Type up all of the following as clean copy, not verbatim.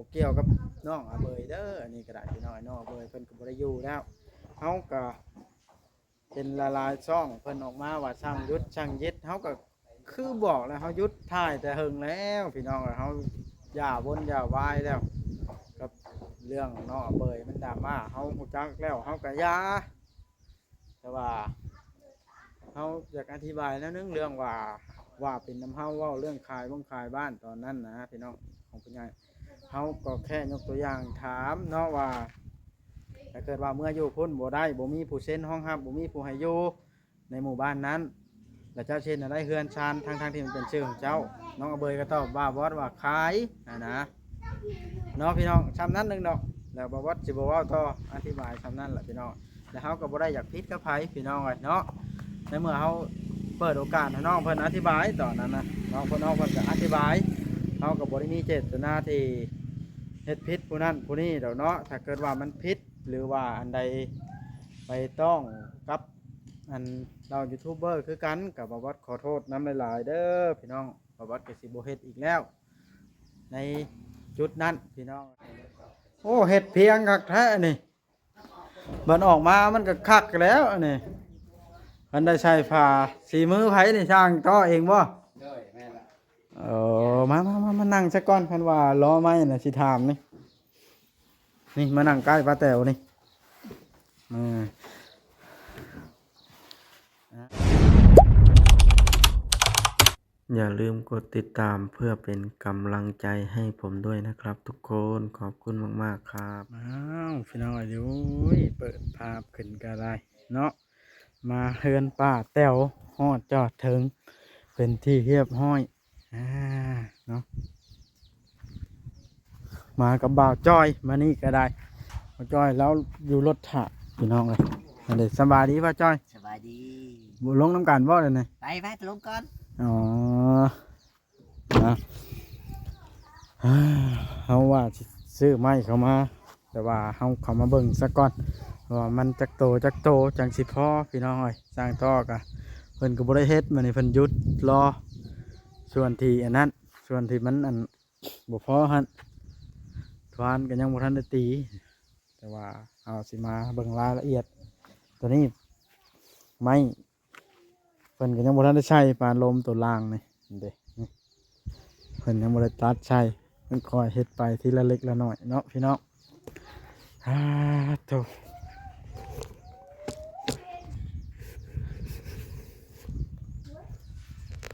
บ่เกี่ยวกับน้องอาเบยเด้ออันนี้ก็ได้พี่น้องน้องอาเบยเพิ่นก็บ่ได้อยู่แล้วเฮาก็เป็นละลายช่องเพิ่นออกมาว่าช่างยุดช่างยึดเฮาก็คือบอกแล้วเฮายุดถ่ายแต่หึงแล้วพี่น้องเฮาอย่าวนอย่าวายแล้วกับเรื่องน้องอาเบยมันดราม่าเฮาฮู้จักแล้วเฮาก็อย่าแต่ว่าเฮาอยากอธิบายแล้วนึงเรื่องว่าเป็นน้ำเฮาเว้าเรื่องขายขายบ้านตอนนั้นนะพี่น้องของคุณยายเฮาก็แค่ยกตัวอย่างถามเนาะว่าถ้าเกิดว่าเมื่ออยู่พุ่นบ่ได้บ่มีผู้เซ็นห้องรับบ่มีผู้ให้อยู่ในหมู่บ้านนั้นแล้วเจ้าเช่นอะไรเฮือนชานทางที่มันเป็นชื่อของเจ้าน้องอเบยก็ตอบว่าบอสว่าขายนะเนาะพี่น้องซ้ำนั้นนึงดอกแล้วบอสสิบ่เว้าต่ออธิบายซ้ำนั้นแหละพี่น้องแล้วเฮาก็บ่ได้อยากพิษกับไผพี่น้องเนาะในเมื่อเฮาเปิดโอกาสให้น้องเพิ่นอธิบายตอนนั้นนะน้องเพิ่นก็อธิบายเฮาก็บ่ได้มีเจตนาที่เฮ็ดผิดผู้นั้นผู้นี้ดอกเนาะถ้าเกิดว่ามันผิดหรือว่าอันใดไปต้องกับอันเรายูทูบเบอร์คือกันกับบวัดขอโทษน้ำหลายๆเด้อพี่น้องบวัดกสิบเฮ็ดอีกแล้วในจุดนั้นพี่น้องโอ้เห็ดเพียงคักแท้นี่มันออกมามันก็คักแล้วนี่มันได้ใช้ผ่าสีมือไผนี่ช่างต่อเองบ่เออมานั่งสักก้อนคันว่าล้อไม้น่ะสิถามนี่มานั่งใกล้ป้าแต๋วนี่อย่าลืมกดติดตามเพื่อเป็นกำลังใจให้ผมด้วยนะครับทุกคนขอบคุณมากๆครับอ้าวพี่น้องเดี๋ยวเปิดภาพขึ้นกันได้เนาะมาเฮือนป้าแต๋วฮอดจอดถึงเป็นที่เรียบร้อยเนาะมากับบ่าวจ้อยมานี่ก็ได้บ่าวจ้อยแล้วอยู่รถถะพี่น้องเลยเดี๋ยวสบายดีป่ะจ้อยสบายดีบุลงน้ำกันบ่เลยเนี่ยไปลงก่อนอ๋อนะเขาว่าซื้อไม้เขามาแต่ว่าเขามาเบิ่งซะก่อนว่ามันจักโตจังสิพ่อพี่น้องเอ้ยสร้างท่อกะเพิ่นก็บ่ได้เฮ็ดมันนี่เพิ่นหยุดรอส่วนที่อันนั้นส่วนที่มันอันบ่พอหั่นทวานก็ยังบ่ทันได้ตีแต่ว่าเอาสิมาเบิ่งรายละเอียดตัวนี้ไม้เพิ่นก็ยังบ่ทันได้ใช้ปานลมตัวล่างนี่เด้นี่เพิ่นยังบ่ได้ตัดใช้เพิ่นคอยเฮ็ดไปทีละเล็กละน้อยเนาะพี่น้องโธ่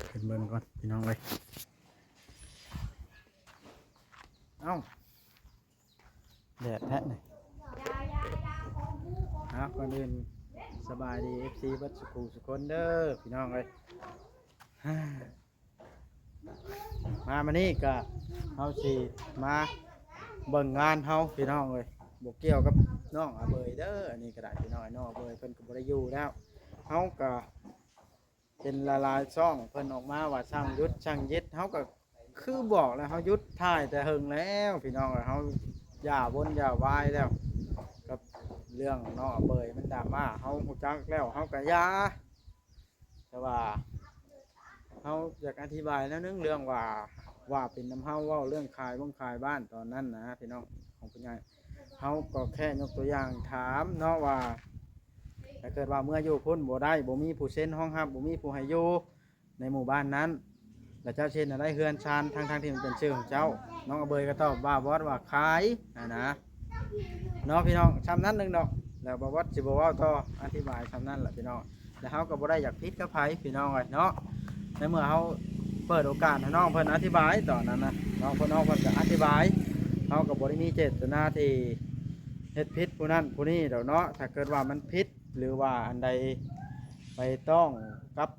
ขึ้นเบิ่งก่อนพี่น้องเลยเอ้าแดดแท้นี่ก่อนอื่นสบายดี FC บัดสุคนเด้อพี่น้องเลยมานี่ก็เฮาสิมาเบิ่งงานเฮาพี่น้องเลยบ่เกี่ยวกับน้องอาเบยเด้ออันนี้ก็ได้พี่น้องน้องอาเบยเพิ่นก็บ่ได้อยู่แล้วเฮาก็เป็นละลายช่องเพิ่นออกมาว่าช่างยุดช่างยึดเฮาก็คือบอกแล้วเฮายุดถ่ายแต่หึงแล้วพี่น้องเฮาอย่าวนอย่าวายแล้วกับเรื่องน้องอาเบยมันดราม่าเฮาฮู้จักแล้วเฮาก็อย่าแต่ว่าเฮาอยากอธิบายแล้วนึงเรื่องว่าเป็นน้ำเฮาเว้าเรื่องขายขายบ้านตอนนั้นนะพี่น้องของคุณยายเฮาก็แค่ยกตัวอย่างถามเนาะว่าถ้าเกิดว่าเมื่ออยู่พุ่นบ่ได้บ่มีผู้เซ็นห้องรับบ่มีผู้ให้อยู่ในหมู่บ้านนั้นแล้วเจ้าเช่นอะไรเฮือนชานทางที่มันเป็นชื่อของเจ้าน้องอเบยก็ตอบว่าบอสว่าขายนะเนาะพี่น้องซ้ำนั้นนึงดอกแล้วบอสสิบ่เว้าต่ออธิบายซ้ำนั้นแหละพี่น้องแล้วเฮาก็บ่ได้อยากพิษกับไผพี่น้องเลยเนาะในเมื่อเฮาเปิดโอกาสให้น้องเพิ่นอธิบายตอนนั้นนะน้องเพิ่นก็อธิบายเฮาก็บ่ได้มีเจตนาที่เฮ็ดผิดผู้นั้นผู้นี้ดอกเนาะถ้าเกิดว่ามันผิดหรือว่าอันใดไปต้องกับ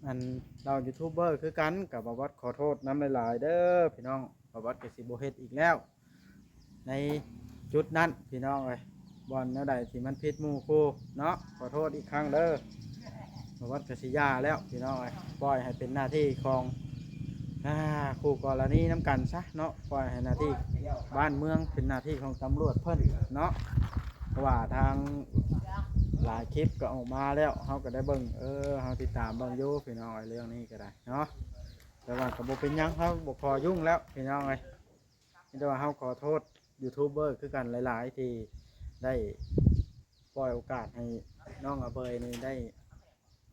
อันเรายูทูบเบอร์คือกันกับบวัดขอโทษน้ำหลายๆเด้อพี่น้องบวัดกสิบเฮ็ดอีกแล้วในจุดนั้นพี่น้องเลยบอลแนวใดที่มันผิดหมู่คู่เนาะขอโทษอีกครั้งเด้อบวัดกสิยาแล้วพี่น้องเลยปล่อยให้เป็นหน้าที่ของคู่กรณีน้ำกันซะเนาะปล่อยให้หน้าที่บ้านเมืองเป็นหน้าที่ของตำรวจเพิ่นเนาะเพราะว่าทางหลายคลิปก็ออกมาแล้วเขาก็ได้เบิ่งเขาติดตามเบิ่งอยู่พี่น้องเรื่องนี้ก็ได้เนาะแต่ว่าก็บ่เป็นยังเขาบ่พอยุ่งแล้วพี่น้องเลย แต่ว่าเฮาขอโทษยูทูบเบอร์คือกันหลายๆที่ได้ปล่อยโอกาสให้น้องอาเบยนี่ได้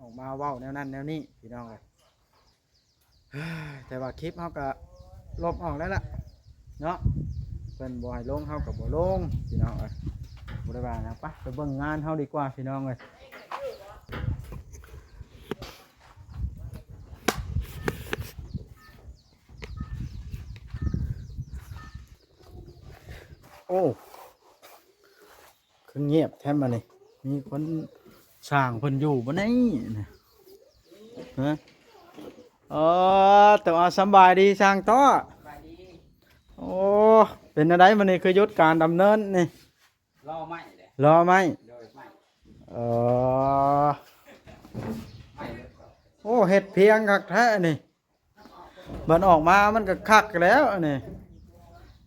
ออกมาเว้าแนวนั้นแนวนี้พี่น้องเอ้ย แต่ว่าคลิปเฮาก็ลบออกแล้วล่ะเนาะเพิ่นบ่ให้ลงเฮาก็บ่ลงพี่น้องเอ้ยบ่ได้ว่านะไปเบิ่งงานเฮาดีกว่าพี่น้องเอ้ยโอ้คือเงียบแท้มานี่มีคนสร้างเพิ่นอยู่บ่ไหนนะฮะแต่ว่าสำบายดีสร้างต่อโอ้เป็นอะไรมันนี่คือหยุดการดำเนินนี่รอไม่เลย รอไหม โดยไม่เออ ไม่เลย โอ้เห็ดเพียงคักแท้นี่มันออกมามันก็คักแล้วนี่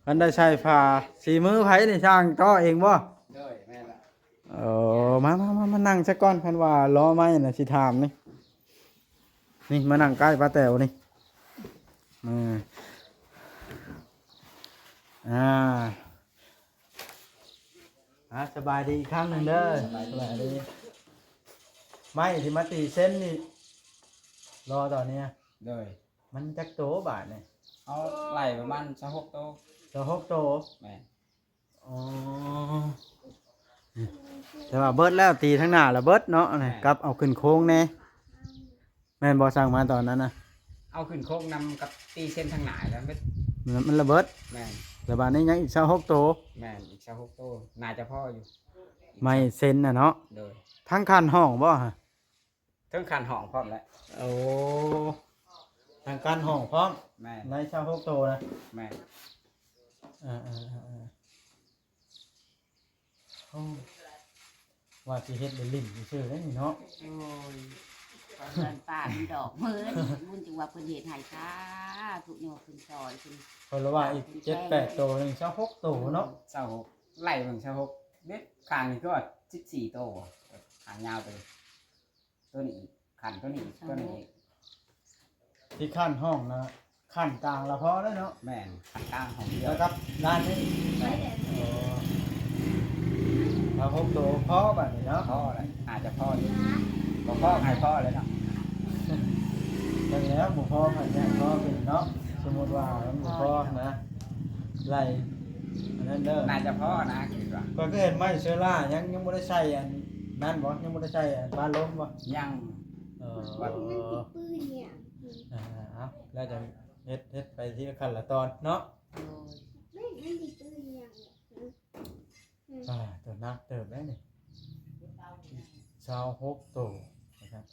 มันได้ใช้ผ้าสีมือไผนี่ช่างต่อเองบ่ โดยแม่ละ เออมานั่งซะก่อนคันว่ารอไหมน่ะสิถามนี่นี่มานั่งใกล้ป้าแต๋วนี่อืมสบายดีอีกครั้งหนึ่งเด้อสบายดีไม่ที่มาตีเส้นนี่รอตอนเนี้ย โดย มันจักโตบาทเนี่ย เอาไหลประมาณ26โต จะหกโต แม่ อ๋อแต่ว่าเบิดแล้วตีทั้งหน้าแล้วเบิดเนาะนี่กลับเอาขึ้นโค้งแน่แม่นบ่สั่งมาตอนนั้นนะ เอาขึ้นโค้งนำกับตีเส้นทางหนาแล้วไม่ มันระเบิด แม่น แต่บาดนี้ยังอีก26โต แม่นอีก26โตน่าจะพ่ออยู่ ไม่เซ็นน่ะเนาะ โดย ทั้งคันห้องบ่ฮะ เทิงคันห้องพร้อมแล้ว โอ้ทางการห้องพร้อม แม่น ใน26โตนะ แม่น โอ้ว่าสิเฮ็ดเป็นลิ้นซื่อๆได้นี่เนาะ โอ้ยตอนนั้นป้ามันดอกเมินมุ่นจังว่าเพิ่นเฮ็ดให้ค่ะทุกโยมเพิ่นซอยเพิ่น เพราะว่าอีก7-8โตนึง26โตเนาะ 26ไหลเบิ่ง26เด็ดขางนี่ก็14โตขางยาวไปตัวนี้อีกขันตัวนี้อีกตัวนี้อีก ที่ขั้นห้องนะขั้นกลางละพอแล้วเนาะ แม่นขันกลางของเดียว แล้วครับด้านนี้เราพบตัวพ่อแบบนี้เนาะ พ่อเลยอาจจะพ่ออยู่ก็พ่อใครพ่อเลยเนาะ ดังแล้วหมู่พ่อผันเนี่ยพ่อเป็นเนาะสมมติว่าหมู่พ่อนะไล่อันนั้นเด้อ น่าจะพ่อนะคิดว่า ก็เห็นไม้เชื้อรายังไม่ได้ใช้อันนั่นบ่ยังไม่ได้ใช้อันบ้านล้มบ่ ยัง วัดเอาแล้วจะเฮ็ดไปที่ละขั้นละตอนเนาะ โอ้ย ตัวนักเติบได้นี่26ตัวนะครับ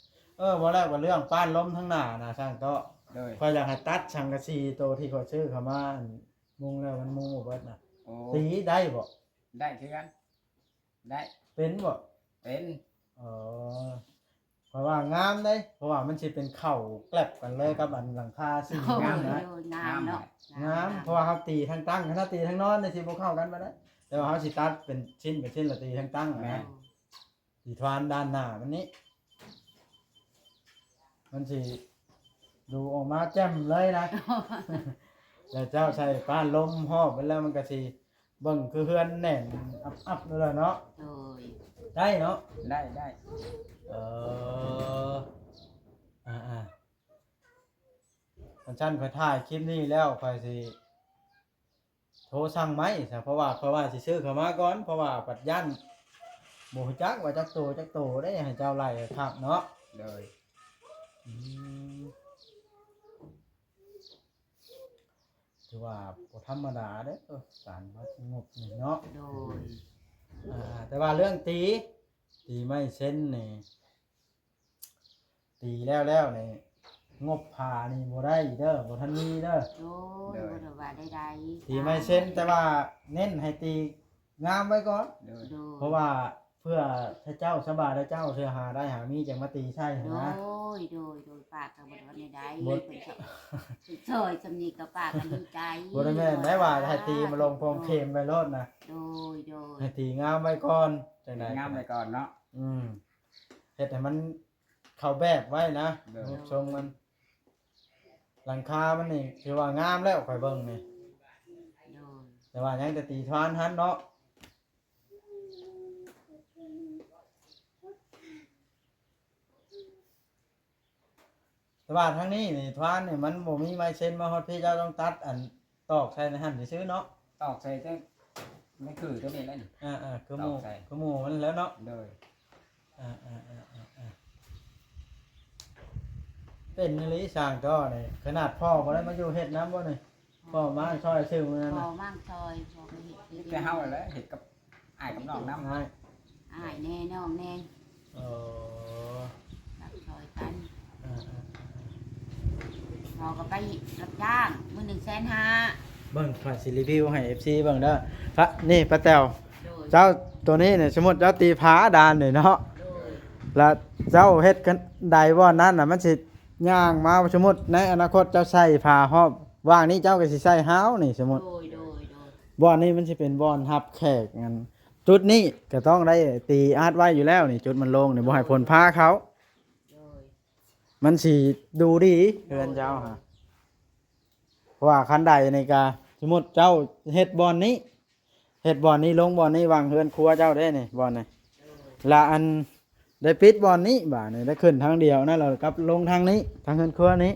ว่าแรกว่าเรื่องป้านล้มทั้งหน้านะช่างโตะ โดย ข้อยอยากให้ตัดชังกะซีตัวที่เขาชื่อเขามาอันมุงแล้วมันมุงบ่เบิดน่ะ โอ้ ตีได้บ่ ได้คือกันได้ เป็นบ่ เป็น เออเพราะว่างามเด้เพราะว่ามันสิเป็นเข่าแกลบกันเลยกับอันหลังคาสี โอ้ย งามนะ งามเนาะ งามเพราะว่าเขาตีทั้งตั้งถ้าตีทั้งนอนนี่สิบ่เข้ากันบ่ได้แต่ว่าเขาสิตัดเป็นชิ้นละตีทั้งตั้งนะสีทวานด้านหน้ามันนี้มันสิดูออกมาแจ่มเลยนะ แล้วเจ้าใส่ป้านลมหอบไปแล้วมันก็สิเบิ่งคือเฮือนแน่นอับๆเลยเนาะ โอ้ย ได้เนาะ ได้ เออท่านค่อยถ่ายคลิปนี้แล้วค่อยสิโทรสั่งไหมเพราะว่าสิซื้อเข้ามาก่อนเพราะว่าปัดยันบ่ฮู้จักว่าจักโตได้ให้เจ้าไล่ครับเนาะ โดย ถือว่าบ่ธรรมดาเด้อการวัดงบนี่เนาะ โดย แต่ว่าเรื่องตีไม่เส้นนี่ตีแล้วนี่งบผ่านี่บ่ได้เด้อบ่ทันมีเด้อ โอ้ยบ่ได้ว่าใดๆ ตีไม่เส้นแต่ว่าเน้นให้ตีงามไว้ก่อน โดย โดย เพราะว่าเพื่อถ้าเจ้าสบายแล้วเจ้าเสื้อหาได้หามีจังมาตีใช่ โด นะ ยป้าก็บ่ได้ว่าใดๆเพิ่นก็ซอยสำนีกับป้าก็ดีใจ บ่ได้แม่นได้ว่าให้ตีมาลงพงเข็มไปโลดนะ โดย ให้ตีงามไว้ก่อนจังได๋ งามไปก่อนเนาะ เฮ็ดให้มันเข้าแบบไว้นะ เด้อ รูปทรงมัน หลังคามันนี่ถือว่างามแล้วข่อยเบิ่งนี่ โดย แต่ว่ายังจะตีทวานหันเนาะแต่ว่าทั้งนี้นี่ทวานนี่มันบ่มีไม้เส้นมาฮอดพี่เจ้าต้องตัดอันตอกใส่ในหั่นซื่อๆเนาะ ตอกใส่จังไม่คือตัวนี้แล้วนี่ คือหมู ตอกใส่ คือหมูมันแล้วเนาะ โดย เป็นนิลิสร้างจ้อนี่ขนาดพ่อบ่ได้มาอยู่เฮ็ดน้ำบ่นี่พ่อมาช่วยซื้อมื้อนั้น พอ น่ะ มั่งซอยพอไปเห็ด นี่แต่เฮาแล้วเห็ดกับอ้ายกับน้องน้ำ ง่าย อ้ายแน่น้องแน่ เออ รับซอยกัน เออ พอก็ไปรับจ้างมื้อ150,000 เบิ่งข่อยสิรีวิวให้ FC เบิ่งเด้อพระนี่ป้าแต๋ว โดย เจ้าตัวนี้เนี่ยสมมุติเจ้าตีผาดานนี่เนาะ โดย แล้วเจ้าเฮ็ดกันใดบ่อนนั้นน่ะมันสิย่างมาสมมุติในอนาคตเจ้าใส่ผ้าหอบว่างนี้เจ้าก็สิใส่ห้าวนี่สมมุติ โดย บ่อนนี้มันสิเป็นบ่อนรับแขกงั้นจุดนี้ก็ต้องได้ตีอาดไว้อยู่แล้วนี่จุดมันลงนี่บ่ให้ผลพาเขา โดย มันสิดูดีเฮือนเจ้าฮะเพราะว่าคันใดนี่ก็สมมุติเจ้าเฮ็ดบ่อนนี้เฮ็ดบ่อนนี้ลงบ่อนนี้วางเฮือนครัวเจ้าได้นี่บ่อนนี่ละอันได้ปิดบ่อนนี้บ่านี่ได้ขึ้นทางเดียวนะเรากับลงทางนี้ทางเฮือนครัวนี้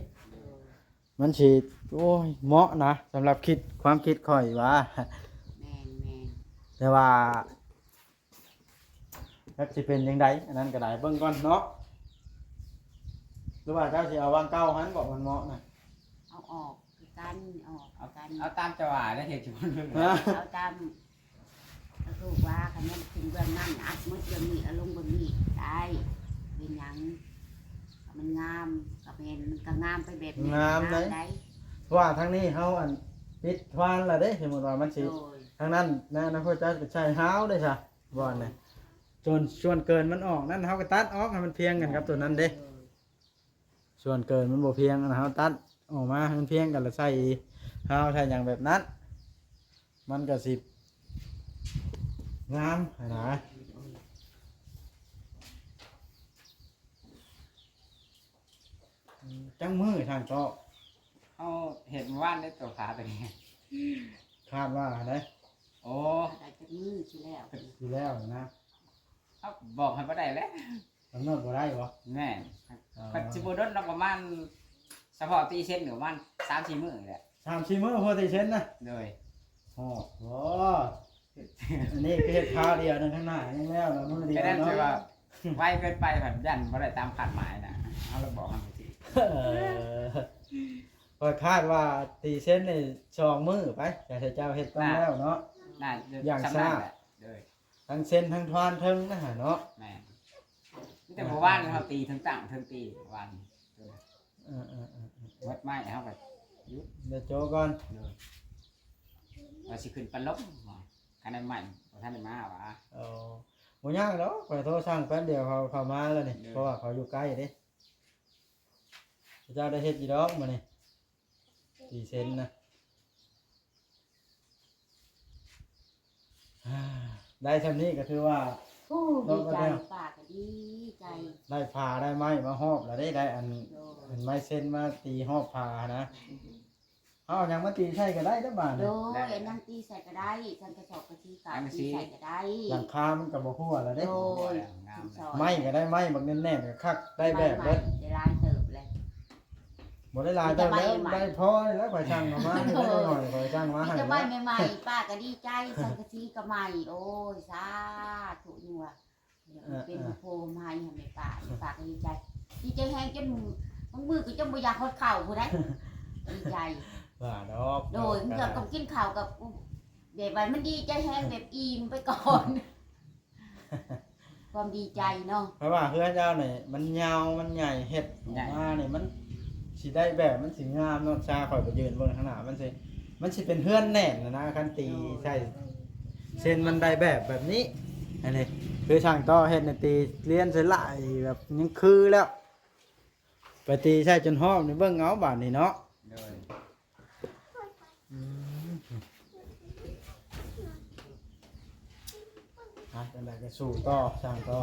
มันสิโอ้ยเหมาะนะสำหรับคิดความคิดข่อยว่า แม่น แต่ว่าแล้วสิเป็นยังไงอันนั้นก็ได้เบิ่งก่อนเนาะหรือว่าเจ้าสิเอาวางเก้าหันบอกมันเหมาะนะ เอาออกคือกันเอาออก เอา กัน เอาตามจังหวะแล้วเห็ดจุ่มเลย ฮะ เอาตามก็คือว่าคันนั้นถึงเบื้องนั้นอัดมืดเบื้องนี้เอาลงเบื้องนี้ได้เป็นหยังมันงามกับเห็นมันก็งามไปแบบนี้ได้ เพราะว่าทางนี้เฮาอันปิดทวานละเด้สมมุติว่ามันสิ โดย ทางนั้นนะพระเจ้าจะใช้เท้าได้ซะบ่อนน่ะจนส่วนเกินมันออกนั่นเฮาก็ตัดออกให้มันเพียงกันครับตัวนั้นเด้ส่วนเกินมันบ่เพียงนะเฮาตัดออกมาให้มันเพียงกันแล้วใส่เฮาใช้อย่างแบบนั้น มันก็สิงามนะจังมือทางก็ เอาเห็ดว่านได้ตัวขาตัวนี้ คาดว่าได้ โอ้ ได้จะมือที่แล้ว ทีแล้วนะ เอาบอกให้บ่ได้แล้ว กำหนดบ่ได้บ่ แม่ปัจจุบันเราประมาณเฉพาะตีเส้นหรือประมาณ3-4 มื้อนี่แหละ 3-4มื้อพอสิเช่นนะ โดย โอ้โหอันนี้คือเฮ็ดข้าวเดียวนึงข้างหน้ายังแล้วนะมื้อเดียว แค่นั้น เนาะ คือว่าไวเกินไปแบบยันบ่ได้ตามคาดหมายนะเอาเราบอกให้ที พอคาดว่าตีเส้นนี่2มื้อไปแต่เจ้าเฮ็ดต้องแล้วเนาะ น่า อย่าง จำ ซ่า ได้แหละโดย ทั้งเส้นทั้งทวานทั้งนะฮะเนาะ แม่แต่เมื่อวานเขาตีทั้งตั้งทั้งตีวัน เออ วัดไม้เขาแบบ เดี๋ยวโจก่อน เลยว่าสิขึ้นปันลบคันนั้นใหม่ท่านได้มาวะ เอาบ่ยากดอกไปโทรสั่งแป๊บเดียวเขาเข้ามาแล้วนี่เพราะว่าเขาอยู่ใกล้เด้เจ้าได้เฮ็ดอีดอกมื้อนี้ตีเส้นนะได้เท่านี้ก็ถือว่า โอ้ดีใจปากก็ดีใจ ได้ผ่าได้ไม้มาหอบแล้วได้อัน โดย อันไม้เส้นมาตีหอบผ่านะเอาอย่างมาตีใช่ก็ได้ทั้งบ้าน โด เนี่ย ยนั่งตีใส่ก็ได้ฉันกระสอบกระชีกาตีใส่ก็ได้ หลังคามันก็บ่ฮู้แล้วเด้ โดย งาม ไม้ก็ได้ไม้บักแน่นๆก็คักได้แบบเบิด ได้ลายเติบเลย บ่ได้หลายเท่าแล้วได้พอแล้วข่อยช่างมาให้ได้หน่อยข่อยช่างมา มี ให้ แต่ใบใหม่ๆป้าก็ดีใจฉันกระชีก็ใหม่โอ้ยสาธุนี่ว่ะเป็นโพมให้ให้ป้าป้าก็ดีใจดีใจแฮงจนบางมือก็จนบ่อยากหดเข่าผู้ใดดีใจ ว่าดอก โดยมันก็ต้องกินข้าวกับแบบว่ามันดีใจแฮงแบบอิ่มไปก่อน ความดีใจเนาะ เพราะว่าเฮือนเจ้านี่มันยาวมันใหญ่เฮ็ดออกมานี่มันสิได้แบบมันสิงามเนาะชาข่อยไปยืนเบิ่งข้างหน้ามันสิเป็นเฮือนแน่นนะคันตีใช่เส้นมันได้แบบนี้อันนี้คือช่างต่อเฮ็ดในตีเลียนใส่ลายแบบยังคือแล้วไปตีใช่จนหอมนี่เบิ่งเอาบาดนี่เนาะ โดย จังไดก็สู้ต่อช่างต่อ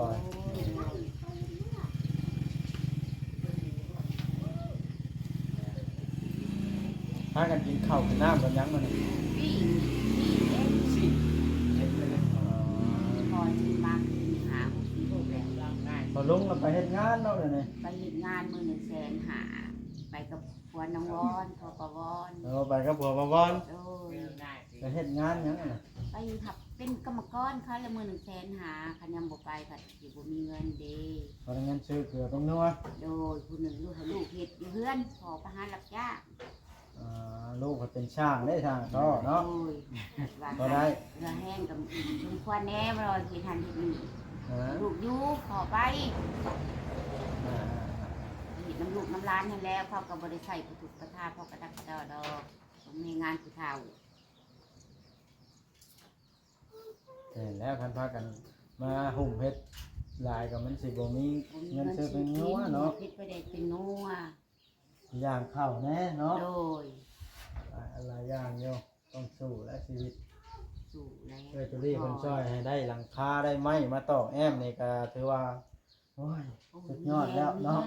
พากันกินข้าวกินน้ำกันยังมื้อนี้ พี่ ลุงเราไปเฮ็ดงานเนาะเดี๋ยวนี้ ไปเฮ็ดงานมื้อ150,000ไปกับผัวน้องวอนพ่อปวอน เราไปกับผัวบอน โดย ไปเฮ็ดงานหยังน่ะ ไปหับเป็นกรรมกรค่ะละมื้อ150,000คันยังบ่ไปก็สิบ่มีเงินเด้ พนักงานซื้อเกลือเป็นนัว โดยผู้หนึ่งลูกให้ลูกเฮ็ดอยู่เฮือนพอไปหารับจ้าง ลูกก็เป็นช่างได้ทางก็เนาะ โอ้ยว่า ก็ได้ เรือแห้งกับมีควันแหน่บ่รอเฮ็ดหันเฮ็ดนี่ อ่า ลูกอยู่ขอไป อ่า เฮ็ดน้ำลูกน้ำร้านให้แล้วเขาก็บ่ได้ใส่ประตุกประทาพ่อกระดักกระดอดอกต้องมีงานผู้เฒ่า เห็นแล้วคันพากันมาหุ่มเฮ็ดหลายก็มันสิบ่มีเงินซื้อเป็นนัวเนาะ พิษไปได้เป็นนัว อย่างข้าวแน่เนาะ โดย หลายอย่างอยู่ต้องสู้และชีวิต สู่แล้ว เพื่อจะรีบคนช่วยให้ได้หลังคาได้ไม้มาตอกแอมนี่ก็ถือว่าโอ้ย สุดยอดแล้วเนาะ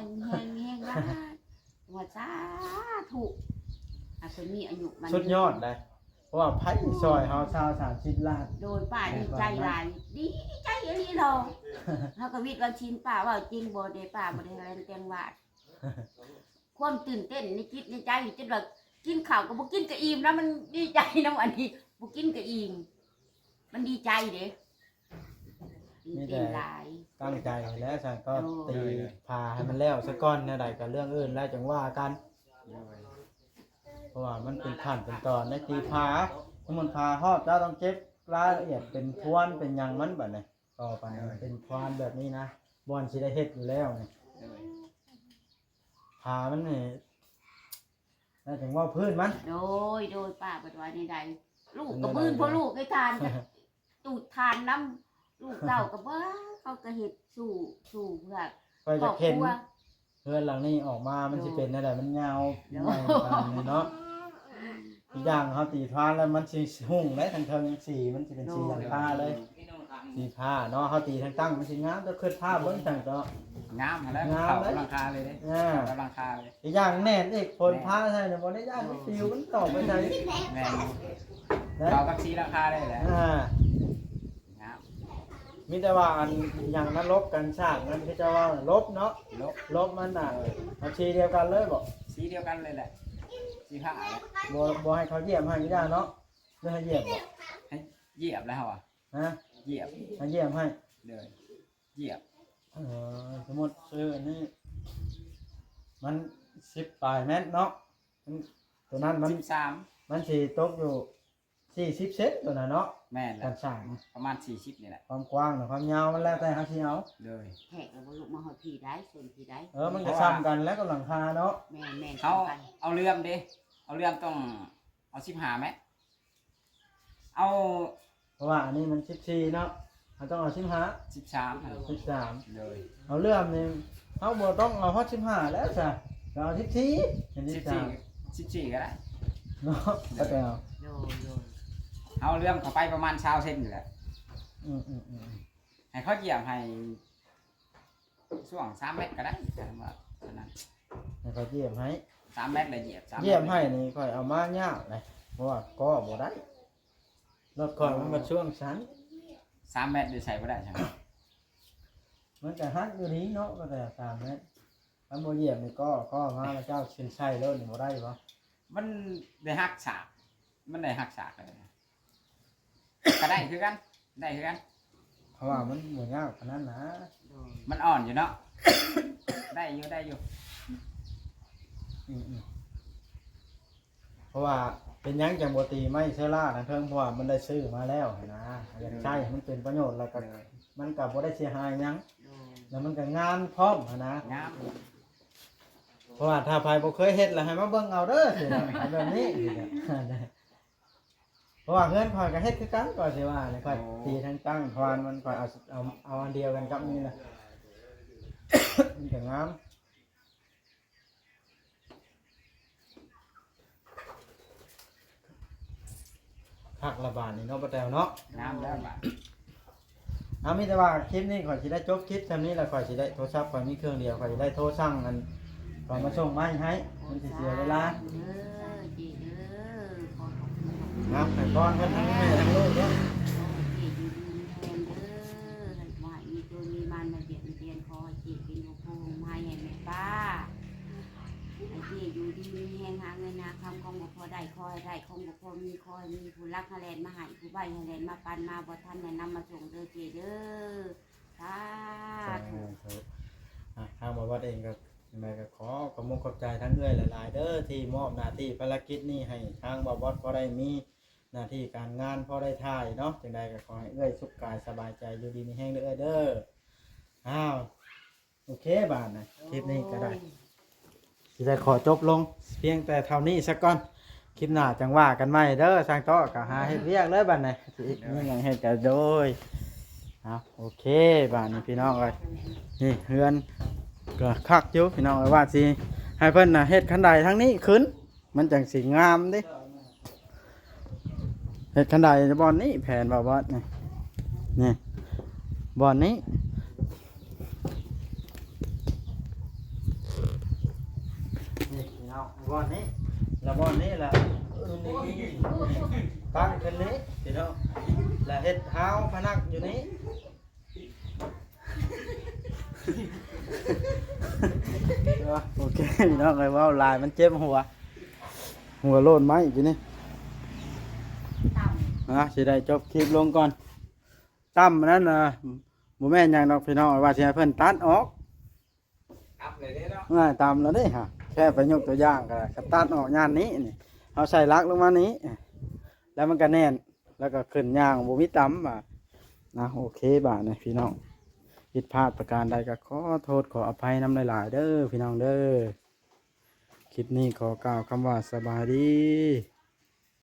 แห้งๆว่าว่าจ้าถูกอาจจะมีอายุมัน สุดยอดเลยเพราะว่าไผ่ซอยเฮาชาว30 ล้าน โดยป้าดีใจหลายดีใจอันนี้เราเขาก็วิทย์วันชินป้าว่าจริงบ่ได้ป้าบ่ได้อะไรเตียงวาดความตื่นเต้นในจิตในใจจนว่ากินข้าวก็บ่กินก็อิ่มนะมันดีใจนะอันนี้บ่กินก็อิ่มมันดีใจเด้ดีเต้นหลาย ตั้งใจแล้วฉันก็ตีพาให้มันแล้วซะก่อนแนวใดก็เรื่องอื่นแล้วจังว่ากัน เพราะว่ามันเป็นขั้นเป็นตอนในตีพาถ้ามันพาฮอดเจ้าต้องเจ็บรายละเอียดเป็นพวนเป็นหยังมันแบบนี้ต่อไปเป็นพวนแบบนี้นะบอนสิได้เฮ็ดอยู่แล้วนี่พามันนี่แล้วถึงว่าพื้นมัน โดยป้าปัดว่าในใดลูกกับมือพอลูกให้ทานก็ตูดทานน้ำลูกเต่ากับว่าเขาก็เห็ดสู่เพื่อ ก็จะเข็นเพื่อนหลังนี้ออกมามันสิเป็นอะไรมันเงาใหญ่ตามนี่เนาะอีกอย่างเขาตีพานแล้วมันสิหุ่งและทางเทิงสีมันสิเป็นสีหลังคาเลยสีผ้าเนาะเขาตีทางตั้งมันสิงามจะขึ้นผ้าเบิ้งต่างเนาะ งามแล้วเขากำลังคาเลยเด้กำลังคาเลย อีกอย่างแน่นอีกคนผ้าใช่เนี่ยบนได้ยากมันฟิวมันตอกไปไหน แม่เรากับซีราคาได้แหละงาม มีแต่ว่าอันอย่างนั้นลบกันสร้างนั้นคือจะว่าลบเนาะลบมันน่ะเอาชีเดียวกันเลยบอก สีเดียวกันเลยแหละสีผ้า บ่ให้เขาเหยียบให้ไม่ได้เนาะเรื่องให้เหยียบบอก ให้เหยียบแล้วอ่ะ ฮะ เหยียบ ให้เหยียบให้ เลยเหยียบ สมมติซื้ออันนี้มัน10 ปลายเมตรเนาะตัวนั้น13มันสิตกอยู่40 เซนตัวน่ะเนาะ แม่นแห กั ละ นสร้าง ประมาณ40นี่แหละ ความกว้างกับความยาวมันแล้วแต่เขาสิเอา เลย แขกเอาลูกมาหอยผีได้ส่วนผีได้ มันก็ซ้ำกันแล้วก็หลังคาเนาะ แม่ เขาเอาเลื่อมดิเอาเลื่อมต้องเอา15เมตรเอา เพราะว่าอันนี้มัน14เนาะเขาต้องเอา13 13 เลย เอาเลื่อมนี่เขาบ่ต้องเอาฮอด15แล้วจ้ะเอา14เห็น14ก็ได้ เนาะก็แต่เอา โดย เอาเลื่อมเข้าไปประมาณ20 เซนนี่แหละ อืม ให้เขาเหยียบให้ช่วง3 เมตรก็ได้แต่ว่าเท่านั้น ให้เขาเหยียบให้ 3 เมตรเลยเหยียบ3 เหยียบให้นี่ค่อยเอามายากเลยเพราะว่าก็บ่ได้รถก่อนมันก็ช่วงชั้น 3 เมตรจะใส่บ่ได้ใช่ไหม มันก็ฮักอยู่นี้เนาะก็แต่3 เมตรถ้าบ่เหยียบนี่ก็มาแล้วเจ้าขึ้นใช้แล้วนี่บ่ได้บ่ มันได้หักฉากมันได้หักฉากเลยก็ได้คือกันได้คือกัน เพราะว่ามันบ่ยากขนาดนั้นนะ โดย มันอ่อนอยู่เนาะ ได้อยู่ อืมเพราะว่าเป็นหยังจังบ่ตีไม้เชื้อรานั่นเพิ่งเพราะว่ามันได้ซื้อมาแล้วนะอยากใช้ให้มันเป็นประโยชน์แล้วก็มันก็บ่ได้เสียหายหยัง โดย แล้วมันก็งามพร้อมนะ งาม เพราะว่าถ้าใครบ่เคยเฮ็ดแล้วให้มาเบิ่งเอาเด้อสินะเอาแบบนี้สินะเพราะว่าเฮือนข่อยก็เฮ็ดคือกันก็สิว่าเลยข่อยตีทั้งตั้งพรมันข่อยเอาอันเดียวกันกับนี่นะ มันก็งามคักระบาดนี่เนาะบ่แต้วเนาะ งามแล้วบ่ะ มีแต่ว่าคลิปนี้ข่อยสิได้จบคลิปซั่นนี้แล้วข่อยสิได้โทรศัพท์ข่อยมีเครื่องเดียวข่อยสิได้โทรสั่งอันข่อยมาส่งมาให้มันสิเสียเวลา จีเด้อขอขอบคุณ ครับให้ก่อนเพิ่นทั้งแม่ทั้งลูกเด้อ จีอยู่ดีแทนเด้อให้ว่ามีตัวมีมันมาเบียดเบียนคอจี ได้คอยได้ของบุคคลมีคอยมีผู้รักฮาแลนมาให้ผู้ใบฮาแลนมาปันมาบ่ทันแนะนำมาส่งเด้อเจเด้อสาธุ ทางบวชเองก็ยังไงก็ขอขอบคุณขอบใจทั้งเอื้อยหลายๆเด้อที่มอบหน้าที่ภารกิจนี้ให้ทางบวชพอได้มีหน้าที่การงานพอได้ถ่ายเนาะจังใดก็ขอให้เอื้อยสุขกายสบายใจอยู่ดีมีแห้งเด้อเด้ออ้าวโอเคบาทนะคลิปนี้ก็ได้สิได้ขอจบลงเพียงแต่เท่านี้สักก่อนคลิปหน้าจังว่ากันใหม่เด้อสร้างโต๊ะก็หาเฮ็ดเวียกเลยบัดนี้นี่ยังเฮ็ดกันโดยโอเคบาทนี้พี่น้องเอ้ยนี่เฮือนก็คักอยู่พี่น้องเอ้ยว่าสิให้เพิ่นน่ะเฮ็ดคันใดทั้งนี้ขึ้นมันจังสิงามเด้เฮ็ดคันใดบ่อนนี้แผนบ่บ่นี่บ่อนนี้นี่พี่น้องบ่อนนี้แล้วบ่อนนี้ล่ะนี่ตั้งขึ้นนี้พี่น้องแล้วเฮ็ดเท้าพนักอยู่นี้โอเคพี่น้องเลยว่าลายมันเจ็บหัวโลนไหมจีนี่สิได้จบคลิปลงก่อนตั้มนั้นโมแม่นยังดอกพี่น้องว่าสิให้เพิ่นตัดออกตัดเลยเด้เนาะตามแล้วเด้ฮะแค่ไปยกตัวอย่างก็ตัดออกย่านนี้นี่เอาใส่ลักลงมานี้แล้วมันก็แน่นแล้วก็ขึ้นย่างบ่มีตำโอเคบาดนะพี่น้องผิดพลาดประการใดก็ขอโทษขออภัยนำหลายๆเด้อพี่น้องเด้อคลิปนี้ขอกล่าวคำว่าสบายดี